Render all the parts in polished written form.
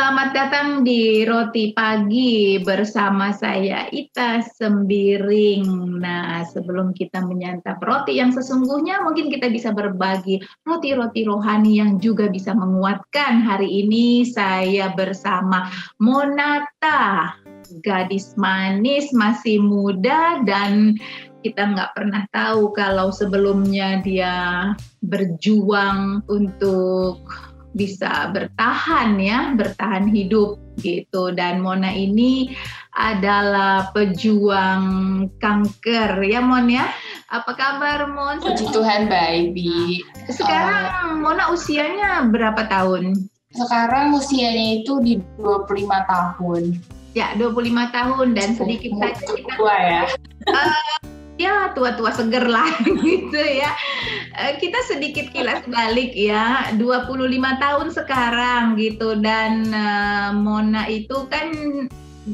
Selamat datang di Roti Pagi bersama saya Ita Sembiring. Nah, sebelum kita menyantap roti yang sesungguhnya, mungkin kita bisa berbagi roti-roti rohani yang juga bisa menguatkan. Hari ini saya bersama Monata, gadis manis, masih muda, dan kita nggak pernah tahu kalau sebelumnya dia berjuang untuk bisa bertahan hidup gitu. Dan Mona ini adalah pejuang kanker ya Mon ya. Apa kabar Mon? Puji Tuhan baik Bi. Sekarang Mona usianya berapa tahun? Sekarang usianya itu di 25 tahun. Ya, 25 tahun dan sedikit saja kita tua ya. Ya tua-tua seger lah gitu ya. Kita sedikit kilas balik ya, 25 tahun sekarang gitu. Dan Mona itu kan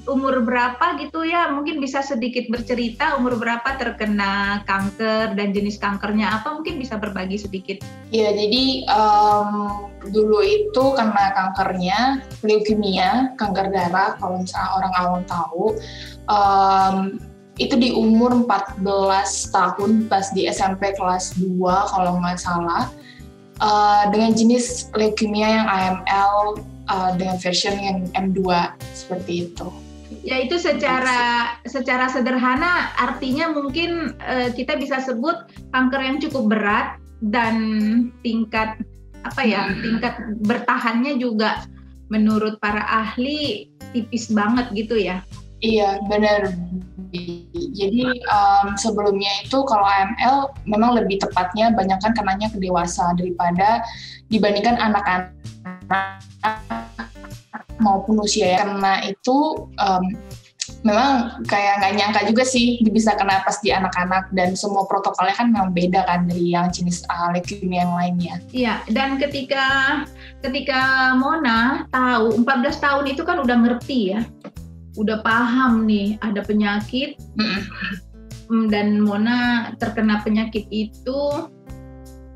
umur berapa gitu ya, mungkin bisa sedikit bercerita umur berapa terkena kanker dan jenis kankernya apa, mungkin bisa berbagi sedikit. Ya jadi dulu itu kena kankernya leukemia, kanker darah kalau misalnya orang awam tahu. Itu di umur 14 tahun pas di SMP kelas 2 kalau nggak salah, dengan jenis leukemia yang AML dengan version yang M2 seperti itu. Ya itu secara sederhana artinya mungkin kita bisa sebut kanker yang cukup berat dan tingkat tingkat bertahannya juga menurut para ahli tipis banget gitu ya. Iya benar. Jadi sebelumnya itu kalau AML memang lebih tepatnya banyakkan kenanya ke dewasa dibandingkan anak-anak maupun usia ya. Karena itu memang kayak nggak nyangka juga sih bisa kena pas di anak-anak, dan semua protokolnya kan memang beda kan dari yang jenis leukemia yang lainnya. Iya, dan ketika Mona tahu 14 tahun itu kan udah ngerti ya. Udah paham nih ada penyakit dan Mona terkena penyakit itu,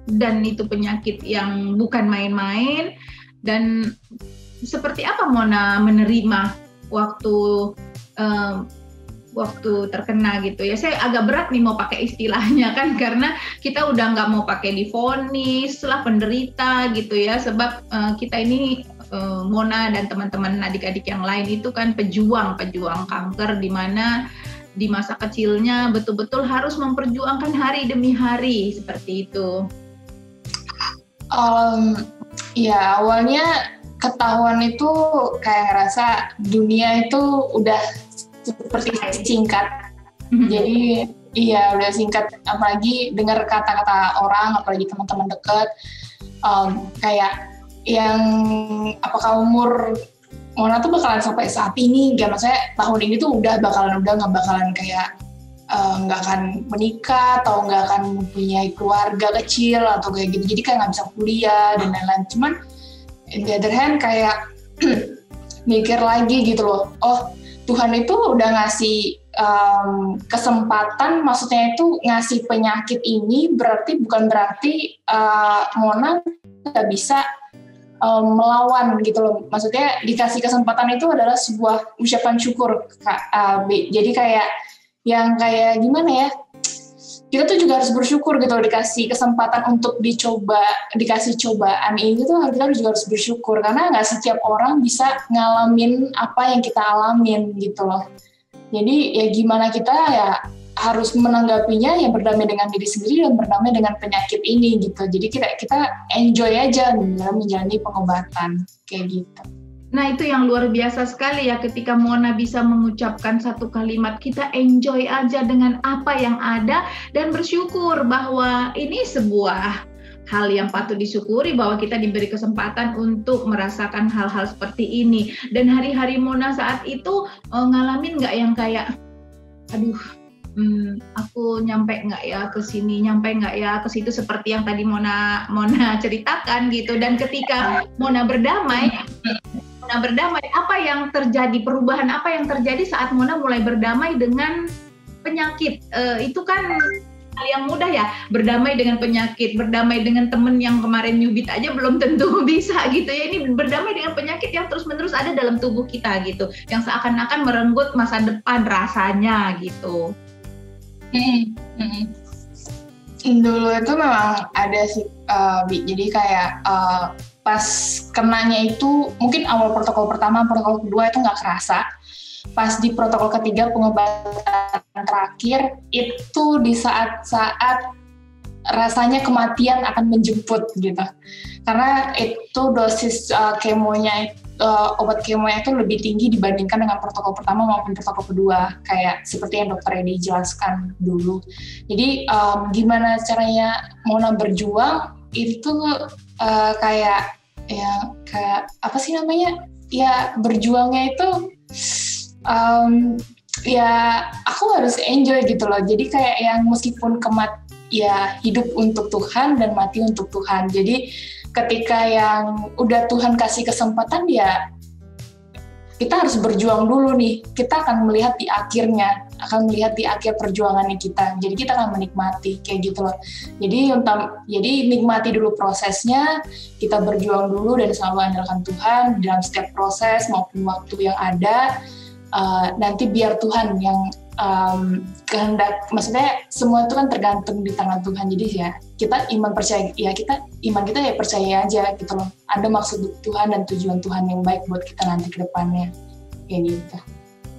dan itu penyakit yang bukan main-main. Dan seperti apa Mona menerima waktu terkena gitu ya. Saya agak berat nih mau pakai istilahnya kan, karena kita udah nggak mau pakai divonis lah penderita gitu ya, sebab kita ini Mona dan teman-teman adik-adik yang lain itu kan pejuang kanker, di mana di masa kecilnya betul-betul harus memperjuangkan hari demi hari seperti itu. Ya awalnya ketahuan itu kayak ngerasa dunia itu udah seperti singkat. Jadi iya udah singkat, apalagi dengar kata-kata orang, apalagi teman-teman dekat kayak yang apakah umur Mona tuh bakalan sampai saat ini, nggak, maksudnya tahun ini tuh udah nggak bakalan kayak nggak akan menikah atau nggak akan mempunyai keluarga kecil atau kayak gitu, jadi kayak nggak bisa kuliah dan lain-lain. Cuman on the other hand kayak mikir lagi gitu loh, oh Tuhan itu udah ngasih kesempatan, maksudnya itu ngasih penyakit ini bukan berarti Mona nggak bisa melawan gitu loh. Maksudnya dikasih kesempatan itu adalah sebuah ucapan syukur, Kak. Jadi kayak yang kayak gimana ya, kita tuh juga harus bersyukur gitu loh, dikasih kesempatan untuk dikasih cobaan ini tuh kita juga harus bersyukur, karena nggak setiap orang bisa ngalamin apa yang kita alamin gitu loh. Jadi ya gimana kita ya harus menanggapinya, ya berdamai dengan diri sendiri dan berdamai dengan penyakit ini gitu. Jadi kita enjoy aja dalam menjalani pengobatan kayak gitu. Nah itu yang luar biasa sekali ya, ketika Mona bisa mengucapkan satu kalimat, kita enjoy aja dengan apa yang ada dan bersyukur bahwa ini sebuah hal yang patut disyukuri, bahwa kita diberi kesempatan untuk merasakan hal-hal seperti ini. Dan hari-hari Mona saat itu ngalamin nggak yang kayak, aduh aku nyampe nggak ya ke sini, nyampe nggak ya ke situ, seperti yang tadi Mona ceritakan gitu. Dan ketika Mona berdamai, apa yang terjadi, perubahan apa yang terjadi saat Mona mulai berdamai dengan penyakit itu kan hal yang mudah ya, berdamai dengan penyakit, berdamai dengan temen yang kemarin nyubit aja belum tentu bisa gitu ya. Ini berdamai dengan penyakit yang terus-menerus ada dalam tubuh kita gitu, yang seakan-akan merenggut masa depan rasanya gitu. Dulu itu memang ada sih, jadi kayak pas kenanya itu mungkin awal protokol pertama, protokol kedua itu nggak kerasa. Pas di protokol ketiga pengobatan terakhir itu di saat-saat rasanya kematian akan menjemput gitu, karena itu dosis kemonya, obat kemonya itu lebih tinggi dibandingkan dengan protokol pertama maupun protokol kedua, kayak seperti yang dokter Edi jelaskan dulu. Jadi gimana caranya Mona berjuang itu kayak apa sih namanya ya, berjuangnya itu ya aku harus enjoy gitu loh. Jadi kayak yang meskipun ya hidup untuk Tuhan dan mati untuk Tuhan. Jadi ketika yang udah Tuhan kasih kesempatan ya kita harus berjuang dulu nih. Kita akan melihat di akhirnya, akan melihat di akhir perjuangannya kita. Jadi kita akan menikmati kayak gitu loh. Jadi nikmati dulu prosesnya, kita berjuang dulu dan selalu andalkan Tuhan dalam setiap proses maupun waktu yang ada. Nanti biar Tuhan yang kehendak, maksudnya semua itu kan tergantung di tangan Tuhan. Jadi ya kita iman kita ya percaya aja gitu loh. Ada maksud Tuhan dan tujuan Tuhan yang baik buat kita nanti ke depannya kayak gitu.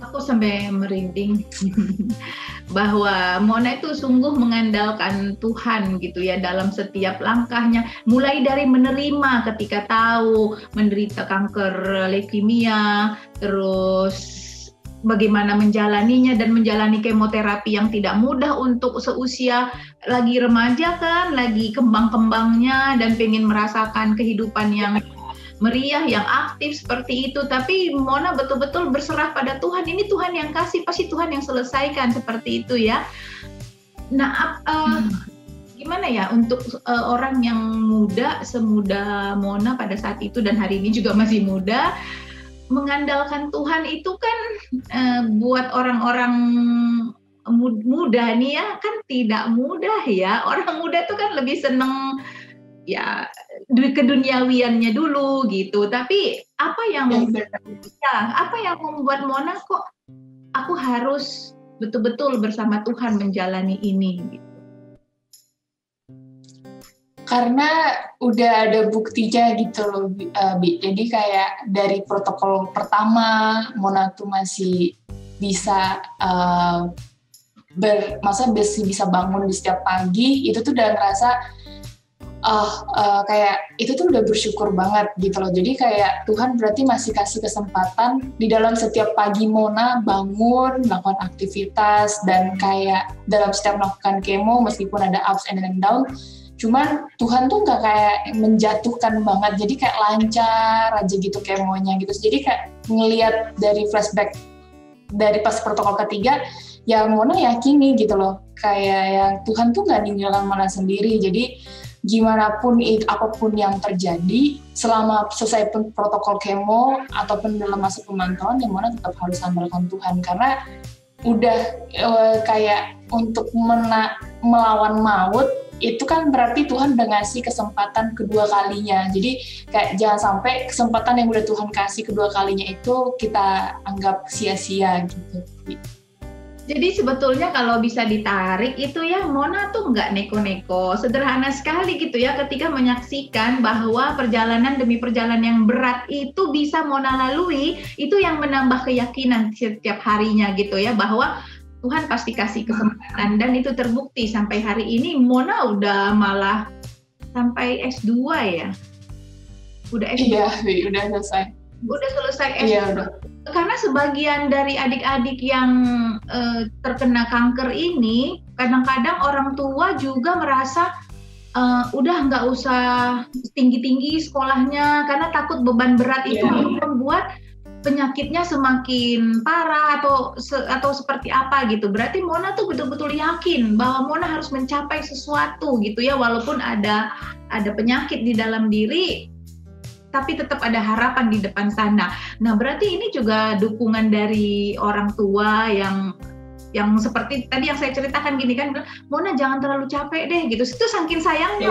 Aku sampai merinding bahwa Mona itu sungguh mengandalkan Tuhan gitu ya dalam setiap langkahnya, mulai dari menerima ketika tahu menderita kanker leukemia, terus bagaimana menjalaninya dan menjalani kemoterapi yang tidak mudah untuk seusia lagi remaja kan, lagi kembang-kembangnya dan pengen merasakan kehidupan yang meriah, yang aktif seperti itu. Tapi Mona betul-betul berserah pada Tuhan. Ini Tuhan yang kasih, pasti Tuhan yang selesaikan seperti itu ya. Nah, gimana ya untuk orang yang muda, semuda Mona pada saat itu dan hari ini juga masih muda, mengandalkan Tuhan itu kan buat orang-orang muda nih ya kan tidak mudah ya. Orang muda itu kan lebih seneng ya keduniawiannya dulu gitu. Tapi apa yang membuat Mona kok aku harus betul-betul bersama Tuhan menjalani ini gitu? Karena udah ada buktinya gitu loh, Bi. Jadi kayak dari protokol pertama, Mona tuh masih bisa masih bisa bangun di setiap pagi. Itu tuh udah ngerasa kayak itu tuh udah bersyukur banget gitu loh. Jadi kayak Tuhan berarti masih kasih kesempatan di dalam setiap pagi Mona bangun, melakukan aktivitas, dan kayak dalam setiap melakukan kemo meskipun ada ups and down. Cuman Tuhan tuh nggak kayak menjatuhkan banget, jadi kayak lancar aja gitu kemonya gitu. Jadi kayak ngelihat dari flashback dari pas protokol ketiga, ya Mona yakini gitu loh, kayak yang Tuhan tuh nggak ninggalkan Mona sendiri. Jadi gimana pun apapun yang terjadi, selama selesai protokol kemo ataupun dalam masa pemantauan, ya Mona tetap harus andalkan Tuhan, karena udah kayak untuk melawan maut itu kan berarti Tuhan udah ngasih kesempatan kedua kalinya. Jadi kayak jangan sampai kesempatan yang udah Tuhan kasih kedua kalinya itu kita anggap sia-sia gitu. Jadi sebetulnya kalau bisa ditarik itu ya, Mona tuh nggak neko-neko, sederhana sekali gitu ya ketika menyaksikan bahwa perjalanan demi perjalanan yang berat itu bisa Mona lalui, itu yang menambah keyakinan setiap harinya gitu ya, bahwa Tuhan pasti kasih kesempatan, dan itu terbukti sampai hari ini. Mona udah malah sampai S2 ya? Udah S2? Iya, udah selesai. Udah selesai S2. Iya, udah. Karena sebagian dari adik-adik yang terkena kanker ini, kadang-kadang orang tua juga merasa udah nggak usah tinggi-tinggi sekolahnya, karena takut beban berat itu membuat penyakitnya semakin parah atau seperti apa gitu. Berarti Mona tuh betul-betul yakin bahwa Mona harus mencapai sesuatu gitu ya, walaupun ada penyakit di dalam diri, tapi tetap ada harapan di depan sana. Nah, berarti ini juga dukungan dari orang tua yang yang seperti tadi yang saya ceritakan gini kan, Mona jangan terlalu capek deh gitu. Itu saking sayangnya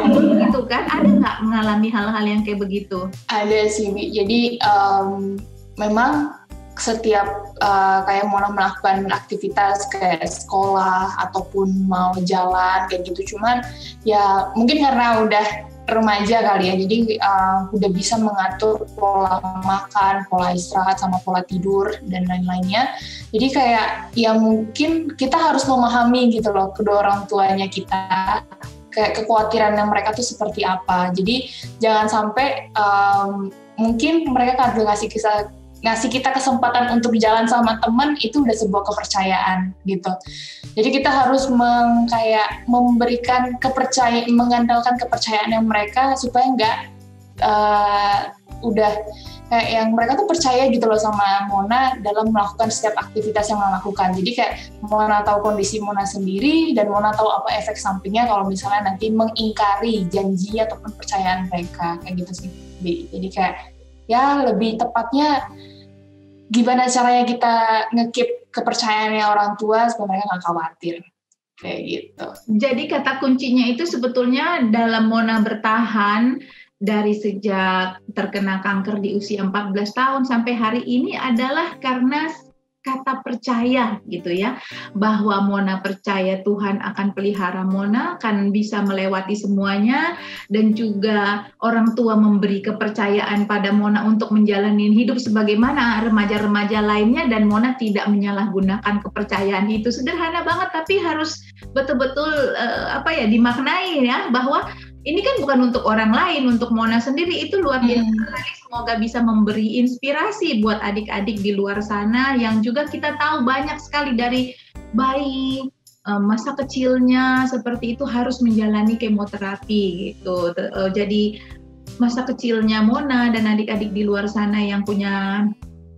gitu kan. Ada nggak mengalami hal-hal yang kayak begitu? Ada sih, Bi. Jadi memang setiap kayak Mona melakukan aktivitas kayak sekolah ataupun mau jalan kayak gitu, cuman ya mungkin karena udah remaja kali ya, jadi udah bisa mengatur pola makan, pola istirahat, sama pola tidur dan lain-lainnya. Jadi kayak ya mungkin kita harus memahami gitu loh kedua orang tuanya kita, kayak kekhawatiran yang mereka tuh seperti apa. Jadi jangan sampai mungkin mereka kan ngasih kita kesempatan untuk jalan sama teman, itu udah sebuah kepercayaan gitu. Jadi kita harus memberikan kepercayaan, mengandalkan kepercayaan yang mereka supaya nggak udah kayak yang mereka tuh percaya gitu loh sama Mona dalam melakukan setiap aktivitas yang Mona lakukan. Jadi kayak Mona tahu kondisi Mona sendiri dan Mona tahu apa efek sampingnya kalau misalnya nanti mengingkari janji ataupun percayaan mereka, kayak gitu sih. Jadi kayak ya lebih tepatnya gimana caranya kita nge-keep kepercayaannya orang tua supaya mereka nggak khawatir, kayak gitu. Jadi kata kuncinya itu sebetulnya dalam Mona bertahan dari sejak terkena kanker di usia 14 tahun sampai hari ini adalah karena kata percaya gitu ya, bahwa Mona percaya Tuhan akan pelihara Mona, akan bisa melewati semuanya, dan juga orang tua memberi kepercayaan pada Mona untuk menjalani hidup sebagaimana remaja-remaja lainnya, dan Mona tidak menyalahgunakan kepercayaan itu. Sederhana banget tapi harus betul-betul dimaknai ya, bahwa ini kan bukan untuk orang lain, untuk Mona sendiri. Itu luar biasa sekali. Semoga bisa memberi inspirasi buat adik-adik di luar sana yang juga kita tahu banyak sekali dari bayi masa kecilnya seperti itu harus menjalani kemoterapi gitu. Jadi masa kecilnya Mona dan adik-adik di luar sana yang punya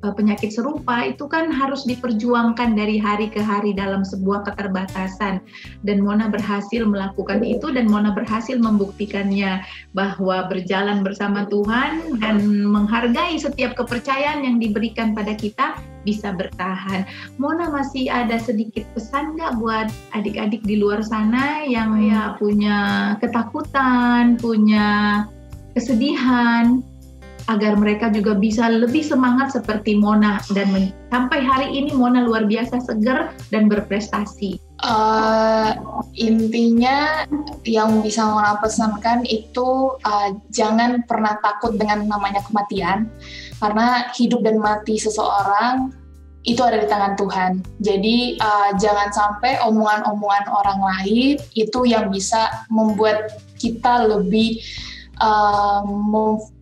penyakit serupa itu kan harus diperjuangkan dari hari ke hari dalam sebuah keterbatasan, dan Mona berhasil melakukan itu, dan Mona berhasil membuktikannya bahwa berjalan bersama Tuhan dan menghargai setiap kepercayaan yang diberikan pada kita bisa bertahan. Mona masih ada sedikit pesan nggak buat adik-adik di luar sana yang ya punya ketakutan, punya kesedihan, agar mereka juga bisa lebih semangat seperti Mona, dan sampai hari ini Mona luar biasa segar dan berprestasi? Intinya yang bisa Mona pesankan itu jangan pernah takut dengan namanya kematian, karena hidup dan mati seseorang itu ada di tangan Tuhan. Jadi jangan sampai omongan-omongan orang lain itu yang bisa membuat kita lebih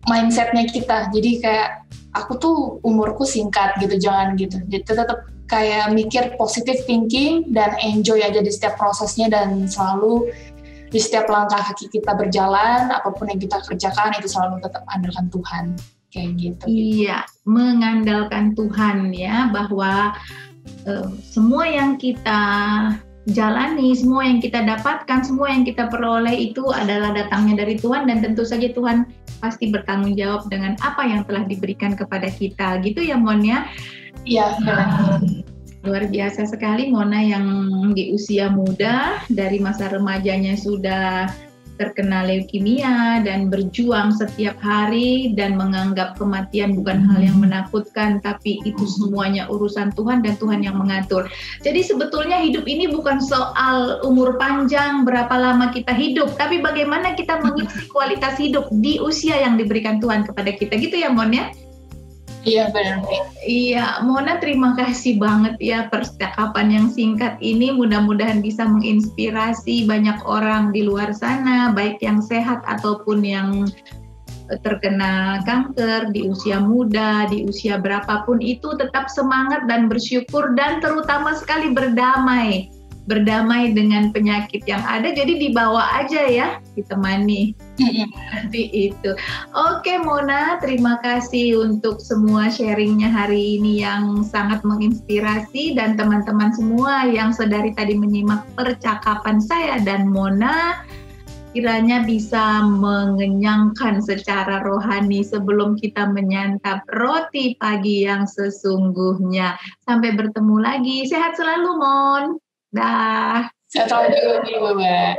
mindsetnya kita. Jadi kayak aku tuh umurku singkat gitu, jangan gitu. Jadi tetap kayak mikir positive thinking dan enjoy aja di setiap prosesnya, dan selalu di setiap langkah kaki kita berjalan, apapun yang kita kerjakan itu selalu tetap andalkan Tuhan, kayak gitu. Iya, mengandalkan Tuhan ya, bahwa semua yang kita jalani, semua yang kita dapatkan, semua yang kita peroleh itu adalah datangnya dari Tuhan, dan tentu saja Tuhan pasti bertanggung jawab dengan apa yang telah diberikan kepada kita, gitu ya Mon ya? Iya. Luar biasa sekali Mona yang di usia muda, dari masa remajanya sudah terkena leukemia dan berjuang setiap hari dan menganggap kematian bukan hal yang menakutkan, tapi itu semuanya urusan Tuhan dan Tuhan yang mengatur. Jadi sebetulnya hidup ini bukan soal umur panjang, berapa lama kita hidup, tapi bagaimana kita mengisi kualitas hidup di usia yang diberikan Tuhan kepada kita, gitu ya Mon ya? Iya benar. Iya, Mona terima kasih banget ya percakapan yang singkat ini. Mudah-mudahan bisa menginspirasi banyak orang di luar sana, baik yang sehat ataupun yang terkena kanker di usia muda, di usia berapapun itu, tetap semangat dan bersyukur, dan terutama sekali berdamai dengan penyakit yang ada. Jadi dibawa aja ya, ditemani. Seperti itu. Oke Mona, terima kasih untuk semua sharingnya hari ini yang sangat menginspirasi, dan teman-teman semua yang sedari tadi menyimak percakapan saya dan Mona. kiranya bisa mengenyangkan secara rohani sebelum kita menyantap roti pagi yang sesungguhnya. Sampai bertemu lagi. Sehat selalu, Mon. Dah. Sehat selalu juga, Mbak.